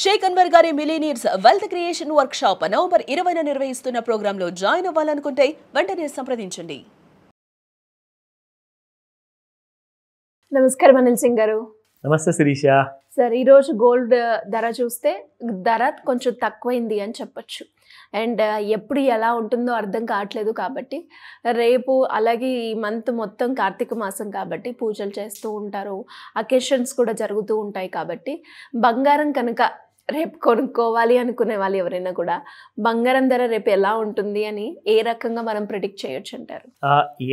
షేక్ అన్వర్ గారి millionaires wealth creation workshop November 20న నిర్వహిస్తున్న ప్రోగ్రాంలో జాయిన్ అవ్వాలనుకుంటే వెంటనే సంప్రదించండి. నమస్కారం అనిల్ సింగ్ గారు. నమస్తే శిరీష. సార్, ఈరోజు గోల్డ్ ధర చూస్తే ధర కొంచెం తక్కువైంది అని చెప్పచ్చు. అండ్ ఎప్పుడు ఎలా ఉంటుందో అర్థం కావట్లేదు. కాబట్టి రేపు అలాగే ఈ మంత్ మొత్తం కార్తీక మాసం కాబట్టి పూజలు చేస్తూ ఉంటారు, అకేషన్స్ కూడా జరుగుతూ ఉంటాయి. కాబట్టి బంగారం కనుక రేపు కొనుక్కోవాలి అనుకునే వాళ్ళు ఎవరైనా కూడా బంగారం ధర రేపు ఎలా ఉంటుంది అని ఏ రకంగా మనం ప్రిడిక్ట్ చేయొచ్చు అంటారు?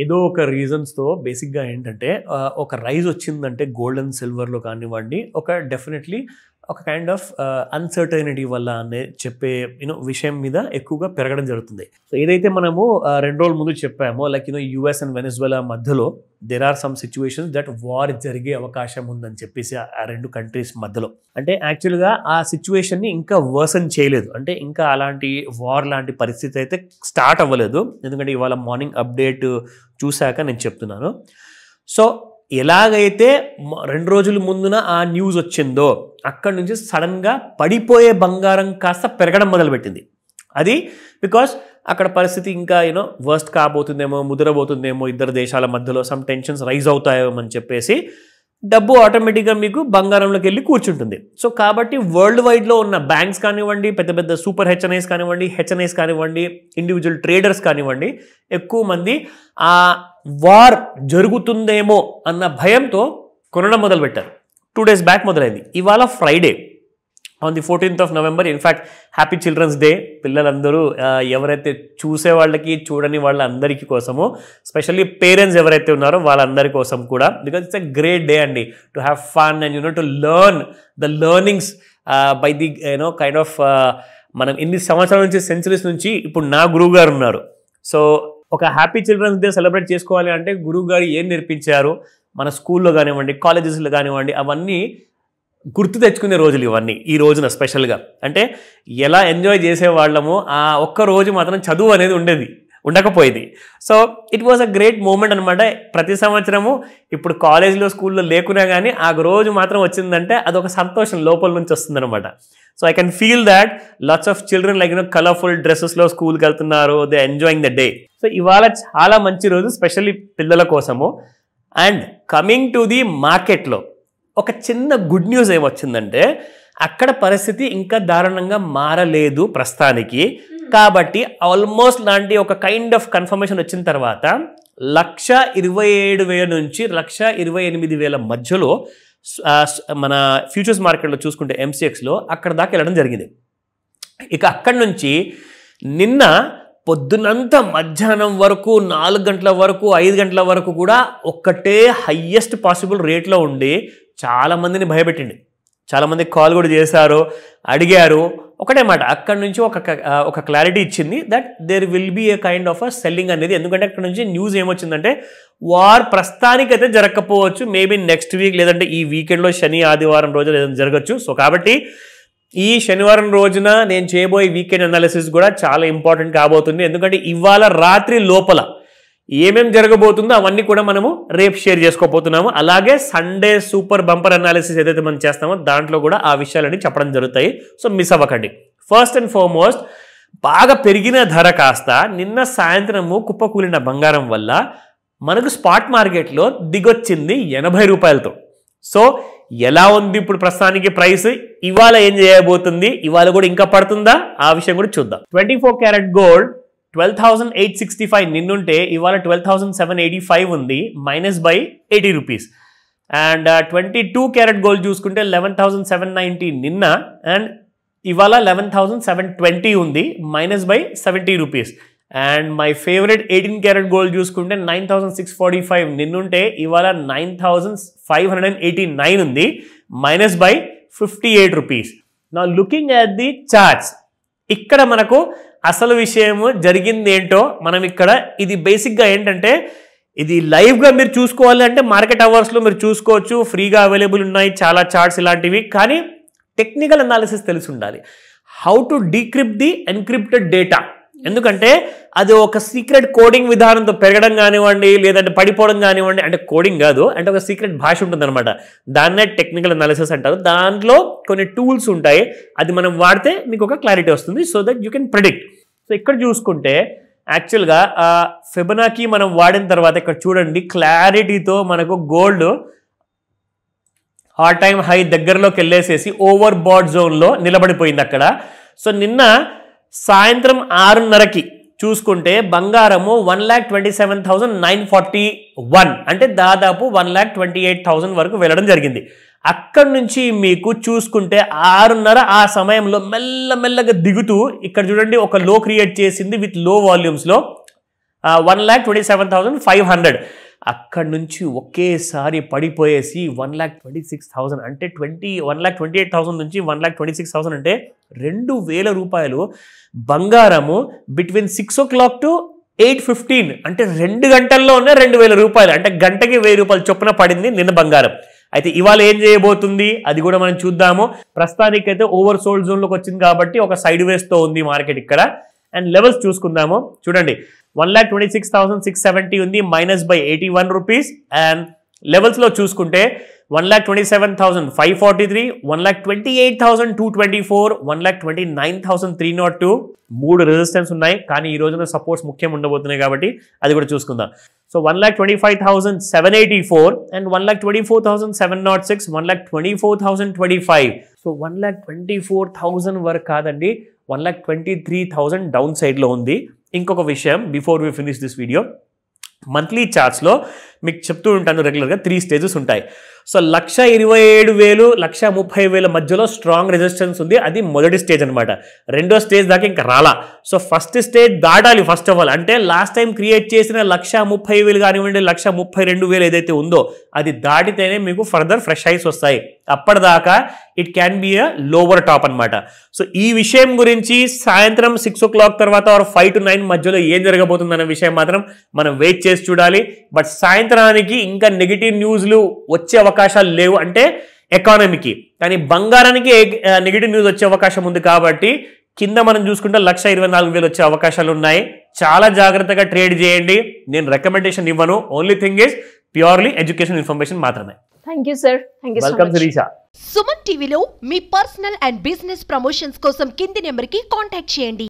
ఏదో ఒక రీజన్స్తో బేసిక్గా ఏంటంటే ఒక రైజ్ వచ్చిందంటే గోల్డ్ అండ్ సిల్వర్లో కానివ్వండి, ఒక డెఫినెట్లీ ఒక కైండ్ ఆఫ్ అన్సర్టైనిటీ వల్ల అనే చెప్పే విషయం మీద ఎక్కువగా పెరగడం జరుగుతుంది. సో ఏదైతే మనము 2 రోజుల ముందు చెప్పామో, లైక్ యుఎస్ అండ్ వెనెజువెలా మధ్యలో there are some situations that war జరిగే అవకాశం ఉందని చెప్పేసి ఆ 2 కంట్రీస్ మధ్యలో, అంటే యాక్చువల్గా ఆ సిచ్యువేషన్ని ఇంకా వర్సన్ చేయలేదు. అంటే ఇంకా అలాంటి వార్ లాంటి పరిస్థితి అయితే స్టార్ట్ అవ్వలేదు. ఎందుకంటే ఇవాళ మార్నింగ్ అప్డేట్ చూశాక నేను చెప్తున్నాను. సో ఎలాగైతే 2 రోజుల ముందున ఆ న్యూస్ వచ్చిందో అక్కడి నుంచి సడన్గా పడిపోయే బంగారం కాస్త పెరగడం మొదలుపెట్టింది. అది బికాస్ అక్కడ పరిస్థితి ఇంకా వర్స్ట్ కాబోతుందేమో, ముదరబోతుందేమో, ఇద్దరు దేశాల మధ్యలో సమ్ టెన్షన్స్ రైజ్ అవుతాయేమో అని చెప్పేసి డబ్బు ఆటోమేటిక్గా మీకు బంగారంలోకి వెళ్ళి కూర్చుంటుంది. సో కాబట్టి వరల్డ్ వైడ్లో ఉన్న బ్యాంక్స్ కానివ్వండి, పెద్ద పెద్ద సూపర్ హెచ్ఎన్ఐస్ కానివ్వండి, హెచ్ఎన్ఐస్ కానివ్వండి, ఇండివిజువల్ ట్రేడర్స్ కానివ్వండి, ఎక్కువ మంది ఆ వార్ జరుగుతుందేమో అన్న భయంతో కొనడం మొదలుపెట్టారు. 2 days బ్యాక్ మొదలైంది. ఇవాళ Friday on the 14th of November. In fact happy children's day. పిల్లలందరూ ఎవరైతే చూసే వాళ్ళకి చూడని వాళ్ళందరికీ కోసము, స్పెషల్లీ పేరెంట్స్ ఎవరైతే ఉన్నారో వాళ్ళందరి కోసం కూడా, because it's a great day అండి to have fun and to learn the learnings by the kind of మనం ఇన్ని సంవత్సరాల నుంచి, సెంచరీస్ నుంచి ఇప్పుడు నా గురువు గారు ఉన్నారు. సో ఒక హ్యాపీ చిల్డ్రన్స్ డే సెలబ్రేట్ చేసుకోవాలి అంటే గురువు గారు ఏం నేర్పించారు మన స్కూల్లో కానివ్వండి, కాలేజెస్లో కానివ్వండి, అవన్నీ గుర్తు తెచ్చుకునే రోజులు ఇవన్నీ. ఈ రోజున స్పెషల్గా అంటే ఎలా ఎంజాయ్ చేసేవాళ్ళమో ఆ ఒక్క రోజు మాత్రం చదువు అనేది ఉండకపోయేది. So it was a great moment అనమాట. ప్రతి సంవత్సరము ఇప్పుడు కాలేజీలో, స్కూల్లో లేకున్నా కానీ ఆ రోజు మాత్రం వచ్చిందంటే అదొక సంతోషం లోపల నుంచి వస్తుందన్నమాట. So I can feel that lots of children like colourful డ్రెస్సెస్లో స్కూల్కి వెళ్తున్నారు, they enjoying the day. So ఇవాళ చాలా మంచి రోజు స్పెషల్లీ పిల్లల కోసము. అండ్ కమింగ్ టు ది మార్కెట్లో ఒక చిన్న గుడ్ న్యూస్ ఏమొచ్చిందంటే అక్కడ పరిస్థితి ఇంకా దారుణంగా మారలేదు ప్రస్తుతానికి. కాబట్టి ఆల్మోస్ట్ లాంటి ఒక కైండ్ ఆఫ్ కన్ఫర్మేషన్ వచ్చిన తర్వాత 1,27,000 నుంచి 1,28,000 మధ్యలో మన ఫ్యూచర్స్ మార్కెట్లో చూసుకుంటే MCXలో అక్కడ దాకా వెళ్ళడం జరిగింది. ఇక అక్కడి నుంచి నిన్న పొద్దునంతా మధ్యాహ్నం వరకు 4 గంటల వరకు, 5 గంటల వరకు కూడా ఒక్కటే హయ్యెస్ట్ పాసిబుల్ రేట్లో ఉండి చాలామందిని భయపెట్టింది. చాలామంది కాల్ కూడా చేశారు, అడిగారు. ఒకటే మాట అక్కడి నుంచి ఒక క్లారిటీ ఇచ్చింది that there will be a kind of a selling అనేది. ఎందుకంటే అక్కడ నుంచి న్యూస్ ఏమొచ్చిందంటే వార్ ప్రస్తుతానికైతే జరగకపోవచ్చు, మేబీ నెక్స్ట్ వీక్ లేదంటే ఈ వీకెండ్లో శని ఆదివారం రోజు ఏదైనా జరగచ్చు. సో కాబట్టి ఈ శనివారం రోజున నేను చేయబోయే వీకెండ్ అనాలిసిస్ కూడా చాలా ఇంపార్టెంట్ కాబోతుంది. ఎందుకంటే ఇవాళ రాత్రి లోపల ఏమేం జరగబోతుందో అవన్నీ కూడా మనము రేపు షేర్ చేసుకోబోతున్నాము. అలాగే సండే సూపర్ బంపర్ అనాలిసిస్ ఏదైతే మనం చేస్తామో దాంట్లో కూడా ఆ విషయాలన్నీ చెప్పడం జరుగుతాయి. సో మిస్ అవ్వకండి. ఫస్ట్ అండ్ ఫార్మోస్ట్, బాగా పెరిగిన ధర కాస్త నిన్న సాయంత్రము కుప్పకూలిన బంగారం వల్ల మనకు స్పాట్ మార్కెట్లో దిగొచ్చింది 80 రూపాయలతో. సో ఎలా ఉంది ఇప్పుడు ప్రస్తుతానికి ప్రైస్, ఇవాళ ఏం చేయబోతుంది, ఇవాళ కూడా ఇంకా పడుతుందా, ఆ విషయం కూడా చూద్దాం. 24 క్యారెట్ గోల్డ్ 12,865 నిన్నుంటే ఇవాళ 12,785 ఉంది, -80 రూపీస్. అండ్ 22 క్యారెట్ గోల్డ్ చూసుకుంటే 11,790 నిన్న, అండ్ ఇవాళ 11,720 ఉంది, -70 rupees. And my favourite 18 carat gold చూసుకుంటే 9,645 నిన్నుంటే ఇవాళ 9,589 ఉంది, -58 రూపీస్. నా లుకింగ్ అట్ ది చార్ట్స్, ఇక్కడ మనకు అసలు విషయము జరిగింది ఏంటో మనం ఇక్కడ, ఇది బేసిక్గా ఏంటంటే ఇది లైవ్గా మీరు చూసుకోవాలి అంటే మార్కెట్ అవర్స్లో మీరు చూసుకోవచ్చు, ఫ్రీగా అవైలబుల్ ఉన్నాయి చాలా చార్ట్స్ ఇలాంటివి. కానీ టెక్నికల్ అనాలిసిస్ తెలిసి ఉండాలి. How to decrypt the encrypted data, ఎందుకంటే అది ఒక సీక్రెట్ కోడింగ్ విధానంతో పెరగడం కానివ్వండి, లేదంటే పడిపోవడం కానివ్వండి, అంటే కోడింగ్ కాదు, అంటే ఒక సీక్రెట్ భాష ఉంటుంది అనమాట. దాన్నే టెక్నికల్ అనాలిసిస్ అంటారు. దాంట్లో కొన్ని టూల్స్ ఉంటాయి, అది మనం వాడితే మీకు ఒక క్లారిటీ వస్తుంది, so that you can predict. So ఇక్కడ చూసుకుంటే యాక్చువల్గా ఫిబొనాకీ మనం వాడిన తర్వాత ఇక్కడ చూడండి క్లారిటీతో మనకు గోల్డ్ ఆల్ టైమ్ హై దగ్గరలోకి వెళ్ళేసేసి ఓవర్ బాట్ జోన్లో నిలబడిపోయింది అక్కడ. సో నిన్న సాయంత్రం 6:30కి చూసుకుంటే బంగారము 1,27,941 అంటే దాదాపు 1,28,000 వరకు వెళ్ళడం జరిగింది. అక్కడి నుంచి మీకు చూసుకుంటే 6:30 ఆ సమయంలో మెల్లమెల్లగా దిగుతూ ఇక్కడ చూడండి ఒక లో క్రియేట్ చేసింది విత్ లో వాల్యూమ్స్లో 1,27,500. అక్కడి నుంచి ఒకేసారి పడిపోయేసి 1,26,000 అంటే 1,28,000 నుంచి 1,26,000 అంటే 2,000 రూపాయలు బంగారము బిట్వీన్ 6 o'clock to 8:15 అంటే 2 గంటల్లోనే 2,000 రూపాయలు, అంటే గంటకి 1,000 రూపాయలు చొప్పున పడింది నిన్న బంగారం. అయితే ఇవాళ ఏం చేయబోతుంది అది కూడా మనం చూద్దాము. ప్రస్తుతానికైతే ఓవర్ సోల్డ్ జోన్లోకి వచ్చింది కాబట్టి ఒక సైడ్ వేస్తో ఉంది మార్కెట్ ఇక్కడ. అండ్ లెవెల్స్ చూసుకుందాము. చూడండి 1,26,670 ఉంది, మైనస్ బై 81 రూపీస్. అండ్ లెవెల్స్లో చూసుకుంటే 1,27,543, 1,28,224, 1,29,302 3 రెసిస్టెన్స్ ఉన్నాయి. కానీ ఈ రోజున సపోర్ట్స్ ముఖ్యం ఉండబోతున్నాయి కాబట్టి అది కూడా చూసుకుందాం. So 1,25,784 and 1,24,706, 1,24,025. సో 1,24,000 వరకు కాదండి, 1,23,000 డౌన్ సైడ్లో ఉంది. ఇంకొక విషయం before we finish this video, monthly చార్ట్స్లో మీకు చెప్తూ ఉంటాను రెగ్యులర్గా 3 స్టేజెస్ ఉంటాయి. సో 1,27,000 1,30,000 మధ్యలో స్ట్రాంగ్ రెసిస్టెన్స్ ఉంది, అది మొదటి స్టేజ్ అనమాట. రెండో స్టేజ్ దాకా ఇంకా రాలా. సో ఫస్ట్ స్టేజ్ దాటాలి ఫస్ట్ ఆఫ్ ఆల్, అంటే లాస్ట్ టైం క్రియేట్ చేసిన 1,30,000 కానివ్వండి 1,32,000 ఏదైతే ఉందో అది దాటితేనే మీకు ఫర్దర్ ఫ్రెష్ హైస్ వస్తాయి. అప్పటిదాకా it can be a lower top అనమాట. సో ఈ విషయం గురించి సాయంత్రం 6 o'clock తర్వాత 5 to 9 మధ్యలో ఏం జరగబోతుంది అనే విషయం మాత్రం మనం వెయిట్ చేసి చూడాలి. బట్ సాయంత్రానికి ఇంకా నెగిటివ్ న్యూస్లు వచ్చే అవకాశాలు లేవు, అంటే ఎకానమీకి. కానీ బంగారానికి నెగిటివ్ న్యూస్ వచ్చే అవకాశం ఉంది కాబట్టి కింద మనం చూసుకుంటే 1,24,000 వచ్చే అవకాశాలు ఉన్నాయి. చాలా జాగ్రత్తగా ట్రేడ్ చేయండి. నేను రికమెండేషన్ ఇవ్వను, only thing is purely education information మాత్రమే. Thank you sir. Thank you so welcome much. Sirisha. Suman టీవీలో మీ పర్సనల్ అండ్ బిజినెస్ ప్రమోషన్స్ కోసం కింది నెంబర్కి కాంటాక్ట్ చేయండి.